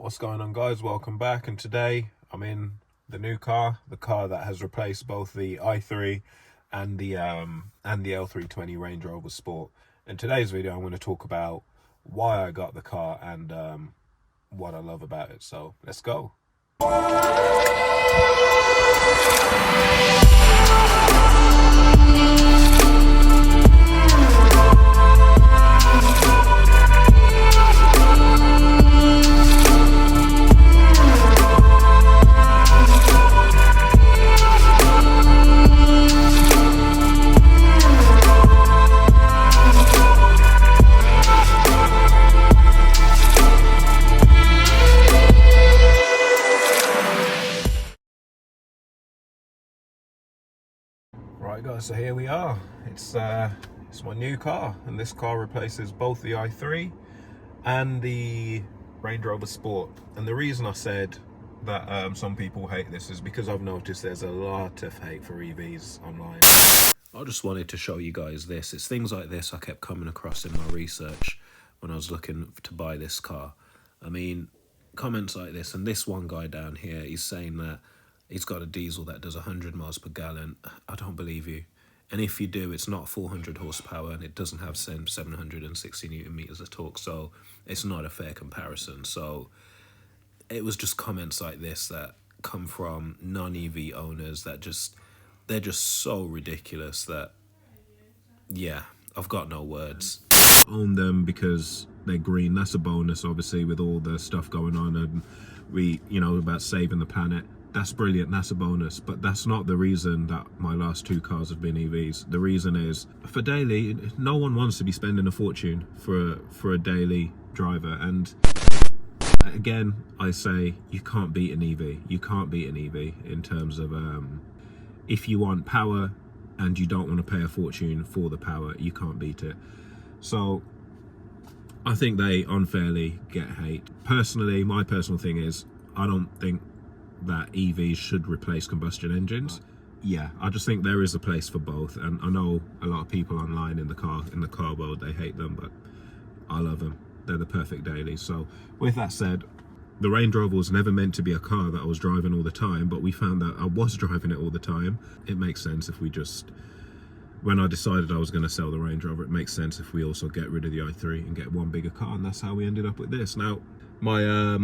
What's going on, guys? Welcome back. And today I'm in the new car, the car that has replaced both the i3 and the L320 Range Rover Sport. In today's video I'm going to talk about why I got the car and what I love about it. So let's go. Right guys, so here we are. It's my new car, and this car replaces both the i3 and the Range Rover Sport. And the reason I said that some people hate this is because I've noticed there's a lot of hate for EVs online. I just wanted to show you guys this. It's things like this I kept coming across in my research when I was looking to buy this car. I mean, comments like this, and this one guy down here, he's saying that he's got a diesel that does 100 miles per gallon. I don't believe you. And if you do, it's not 400 horsepower and it doesn't have 760 newton meters of torque. So it's not a fair comparison. So it was just comments like this that come from non-EV owners that they're just so ridiculous that, yeah, I've got no words. Own them because they're green. That's a bonus, obviously, with all the stuff going on and about saving the planet. That's brilliant, that's a bonus, but that's not the reason that my last two cars have been EVs. The reason is, for daily, no one wants to be spending a fortune for a daily driver. And again, I say, you can't beat an EV. You can't beat an EV in terms of, if you want power and you don't want to pay a fortune for the power, you can't beat it. So I think they unfairly get hate. Personally, my personal thing is, I don't think that EVs should replace combustion engines. Yeah, I just think there is a place for both, and I know a lot of people online in the car world, they hate them, but I love them. They're the perfect dailies. So with that said, the Range Rover was never meant to be a car that I was driving all the time, but we found that I was driving it all the time. It makes sense if we just, when I decided I was going to sell the Range Rover, it makes sense if we also get rid of the i3 and get one bigger car, and that's how we ended up with this. Now, my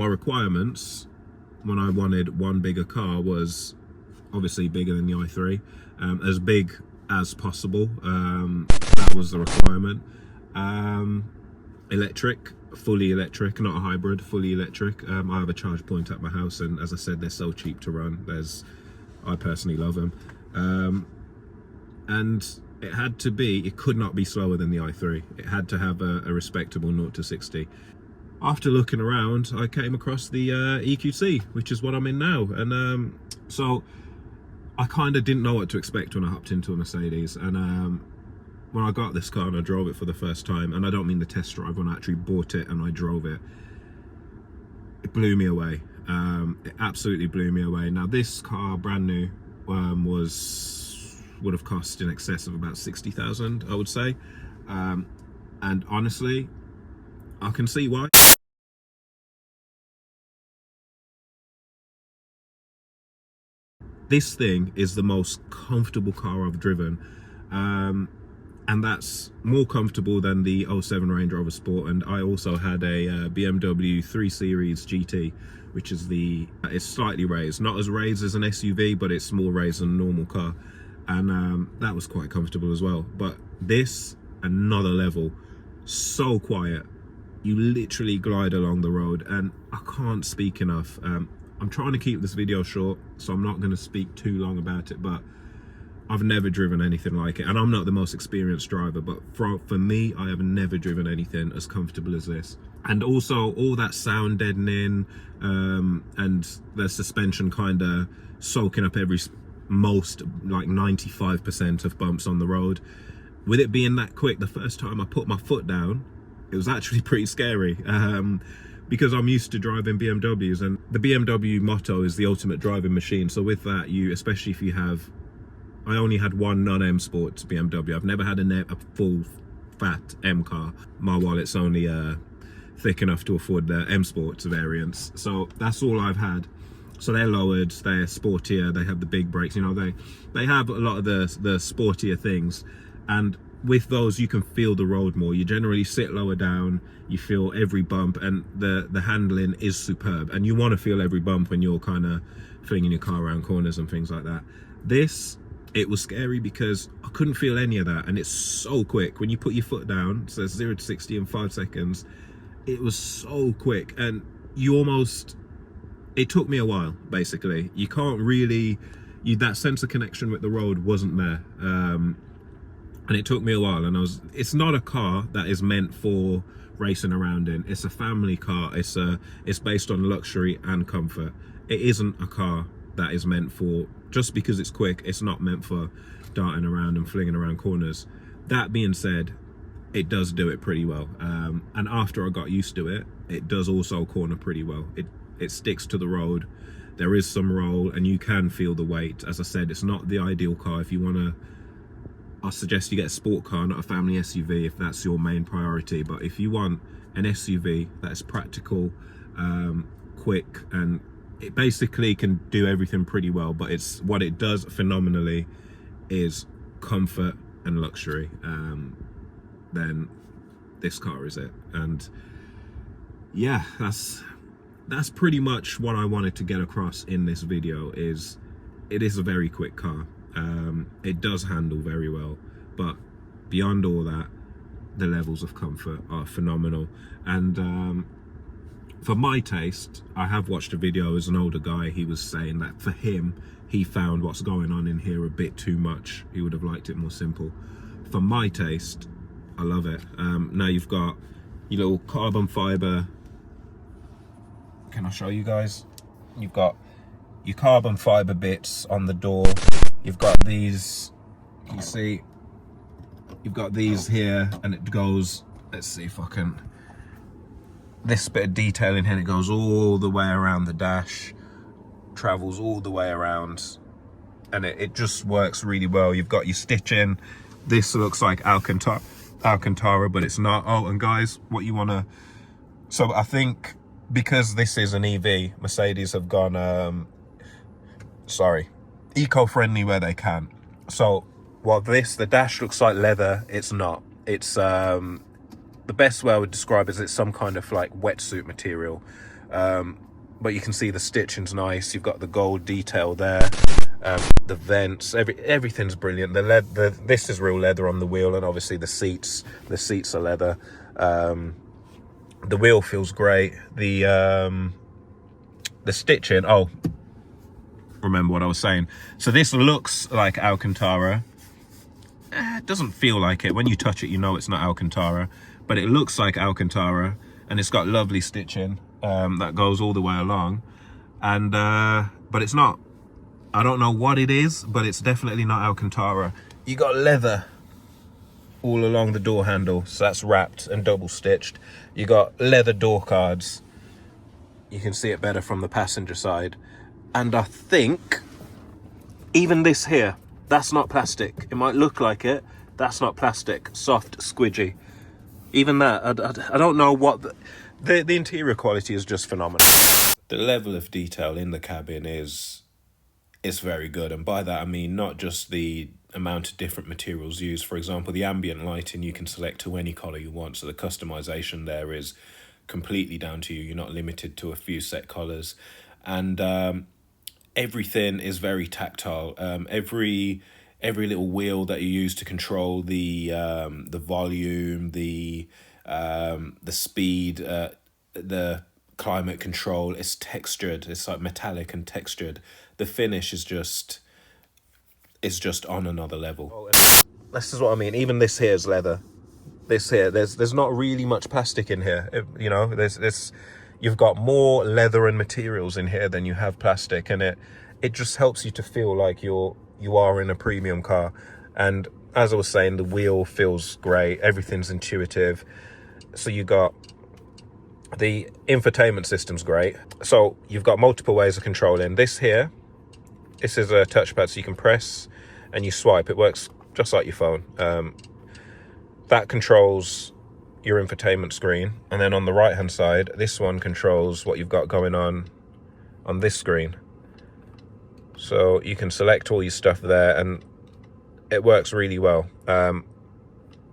requirements when I wanted one bigger car was obviously bigger than the i3, as big as possible. That was the requirement. Electric, fully electric, not a hybrid, fully electric. I have a charge point at my house, and as I said, they're so cheap to run. I personally love them. And it could not be slower than the i3. It had to have a respectable 0 to 60. After looking around, I came across the EQC, which is what I'm in now. And so I kind of didn't know what to expect when I hopped into a Mercedes. And when I got this car and I drove it for the first time, and I don't mean the test drive, when I actually bought it and I drove it, it blew me away. It absolutely blew me away. Now, this car, brand new, would have cost in excess of about 60,000, I would say. And honestly, I can see why. This thing is the most comfortable car I've driven, and that's more comfortable than the 07 Range Rover Sport. And I also had a BMW 3 Series GT, which is it's slightly raised, not as raised as an SUV, but it's more raised than a normal car, and that was quite comfortable as well. But this, another level, so quiet. You literally glide along the road, and I can't speak enough. I'm trying to keep this video short, so I'm not going to speak too long about it, but I've never driven anything like it. And I'm not the most experienced driver, but for me, I have never driven anything as comfortable as this. And also all that sound deadening, and the suspension kind of soaking up most, like 95% of bumps on the road. With it being that quick, the first time I put my foot down, it was actually pretty scary, because I'm used to driving BMWs, and the BMW motto is the ultimate driving machine. So with that, especially if you have, I only had one non-M Sports BMW. I've never had a full fat M car. My wallet's only thick enough to afford the M Sports variants. So that's all I've had. So they're lowered, they're sportier, they have the big brakes, you know, they have a lot of the sportier things. And with those, you can feel the road more. You generally sit lower down, you feel every bump, and the handling is superb. And you want to feel every bump when you're kind of flinging your car around corners and things like that. This, it was scary because I couldn't feel any of that. And it's so quick. When you put your foot down, it says 0 to 60 in 5 seconds. It was so quick. And you almost... It took me a while, basically. You can't really, that sense of connection with the road wasn't there. And it took me a while, and it's not a car that is meant for racing around in. It's a family car. It's based on luxury and comfort. It isn't a car that is meant for, just because it's quick, it's not meant for darting around and flinging around corners. That being said, it does do it pretty well. And after I got used to it, it does also corner pretty well. It sticks to the road. There is some roll, and you can feel the weight. As I said, it's not the ideal car. If you want to, I suggest you get a sport car, not a family SUV, if that's your main priority. But if you want an SUV that is practical, quick, and it basically can do everything pretty well, but it's what it does phenomenally is comfort and luxury, then this car is it. And yeah, that's pretty much what I wanted to get across in this video. Is it is a very quick car. It does handle very well, but beyond all that, the levels of comfort are phenomenal. And for my taste, I have watched a video as an older guy. He was saying that for him, he found what's going on in here a bit too much. He would have liked it more simple. For my taste, I love it. Now you've got your little carbon fiber. Can I show you guys? You've got your carbon fiber bits on the door. You've got these, you see, you've got these here, and it goes, let's see if I can, this bit of detailing here, it goes all the way around the dash, travels all the way around, and it just works really well. You've got your stitching. This looks like Alcantara, but it's not. Oh, and guys, what you want to, so I think, because this is an EV, Mercedes have gone, eco-friendly where they can. So, while the dash looks like leather, it's not. It's, the best way I would describe it is it's some kind of like wetsuit material. But you can see the stitching's nice. You've got the gold detail there. The vents, everything's brilliant. This is real leather on the wheel, and obviously the seats are leather. The wheel feels great. The stitching, oh, remember what I was saying. So this looks like Alcantara. It doesn't feel like it. When you touch it, you know it's not Alcantara, but it looks like Alcantara, and it's got lovely stitching that goes all the way along. And but it's not. I don't know what it is, but it's definitely not Alcantara. You got leather all along the door handle, so that's wrapped and double stitched. You got leather door cards. You can see it better from the passenger side. And I think even this here, that's not plastic. It might look like it, that's not plastic. Soft, squidgy. Even that, I don't know what the interior quality is just phenomenal. The level of detail in the cabin is very good, and by that I mean not just the amount of different materials used. For example, the ambient lighting you can select to any color you want, so the customization there is completely down to you. You're not limited to a few set colors, and everything is very tactile. Every little wheel that you use to control the volume, the speed, the climate control, is textured. It's like metallic and textured. The finish is just on another level. Oh, this is what I mean. Even this here is leather. This here, there's not really much plastic in here. You know, you've got more leather and materials in here than you have plastic, and it just helps you to feel like you are in a premium car. And as I was saying, the wheel feels great. Everything's intuitive. So you got the infotainment system's great. So you've got multiple ways of controlling. This here, this is a touchpad, so you can press and you swipe. It works just like your phone. That controls your infotainment screen, and then on the right hand side, this one controls what you've got going on this screen. So you can select all your stuff there, and it works really well.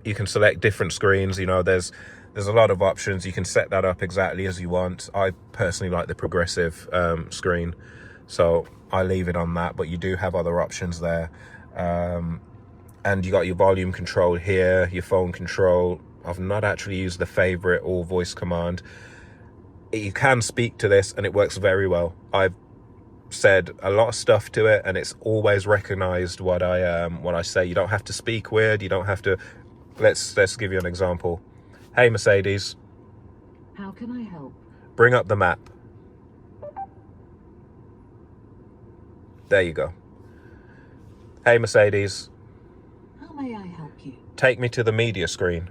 You can select different screens. You know, there's a lot of options. You can set that up exactly as you want. I personally like the progressive screen, so I leave it on that, but you do have other options there. And you got your volume control here, your phone control. I've not actually used the favorite or voice command. You can speak to this and it works very well. I've said a lot of stuff to it and it's always recognized what I say. You don't have to speak weird. You don't have to. Let's give you an example. Hey Mercedes, how can I help? Bring up the map. There you go. Hey Mercedes, how may I help you? Take me to the media screen.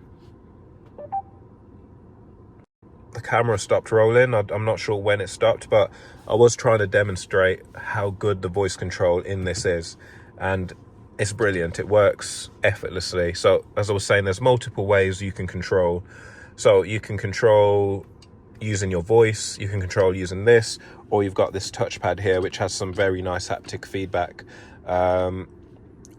The camera stopped rolling. I'm not sure when it stopped, but I was trying to demonstrate how good the voice control in this is, and it's brilliant. It works effortlessly. So as I was saying, there's multiple ways you can control. So you can control using your voice, you can control using this, or you've got this touchpad here which has some very nice haptic feedback.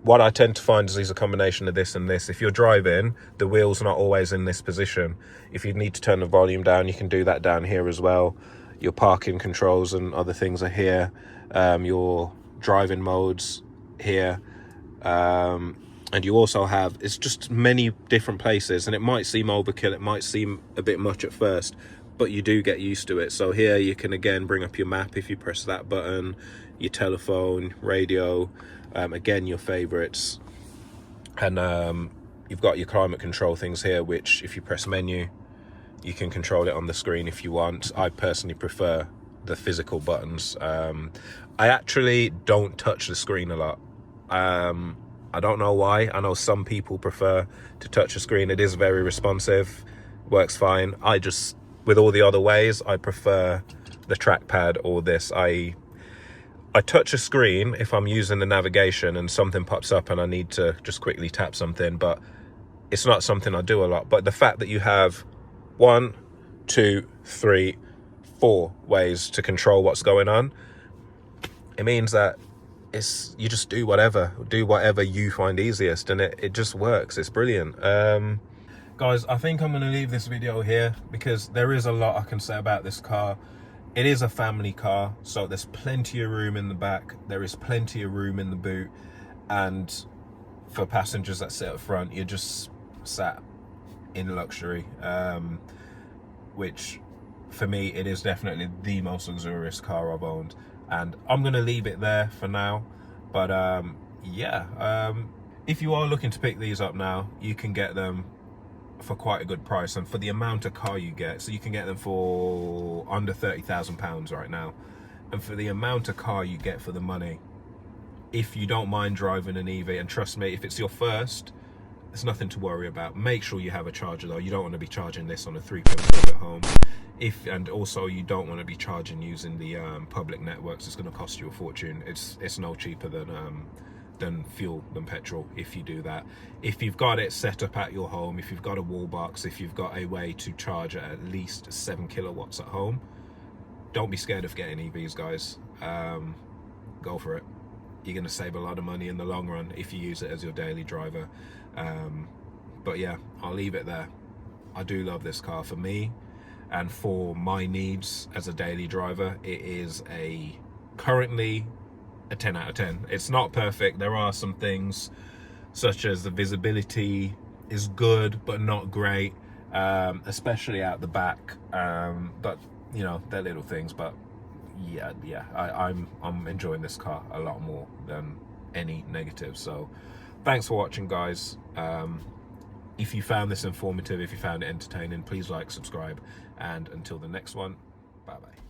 What I tend to find is a combination of this and this. If you're driving, the wheel's not always in this position. If you need to turn the volume down, you can do that down here as well. Your parking controls and other things are here. Your driving modes here. And you also have, it's just many different places, and it might seem overkill, it might seem a bit much at first, but you do get used to it. So here you can again bring up your map if you press that button, your telephone, radio, again your favorites, and you've got your climate control things here, which if you press menu you can control it on the screen if you want. I personally prefer the physical buttons. I actually don't touch the screen a lot. I don't know why. I know some people prefer to touch a screen. It is very responsive, works fine. I just, with all the other ways, I prefer the trackpad or this. I touch a screen if I'm using the navigation and something pops up and I need to just quickly tap something, but it's not something I do a lot. But the fact that you have 1, 2, 3, 4 ways to control what's going on, it means that you just do whatever you find easiest, and it just works. It's brilliant. Guys, I think I'm going to leave this video here because there is a lot I can say about this car. It is a family car, so there's plenty of room in the back, there is plenty of room in the boot, and for passengers that sit up front, you're just sat in luxury, which for me, it is definitely the most luxurious car I've owned. And I'm going to leave it there for now. But yeah, if you are looking to pick these up now, you can get them for quite a good price. And for the amount of car you get, so you can get them for under £30,000 right now. And for the amount of car you get for the money, if you don't mind driving an EV, and trust me, if it's your first, there's nothing to worry about. Make sure you have a charger though. You don't want to be charging this on a 3-pin plug at home. And also you don't want to be charging using the public networks. It's going to cost you a fortune. It's no cheaper than fuel, than petrol if you do that. If you've got it set up at your home, if you've got a wall box, if you've got a way to charge at least 7 kilowatts at home, don't be scared of getting EVs, guys. Go for it. You're going to save a lot of money in the long run if you use it as your daily driver. But yeah, I'll leave it there. I do love this car. For me and for my needs as a daily driver, it is currently a 10 out of 10. It's not perfect. There are some things such as the visibility is good but not great, especially out the back, but you know, they're little things. But yeah, I'm enjoying this car a lot more than any negatives. So thanks for watching, guys. If you found this informative, if you found it entertaining, please like, subscribe, and until the next one, bye bye.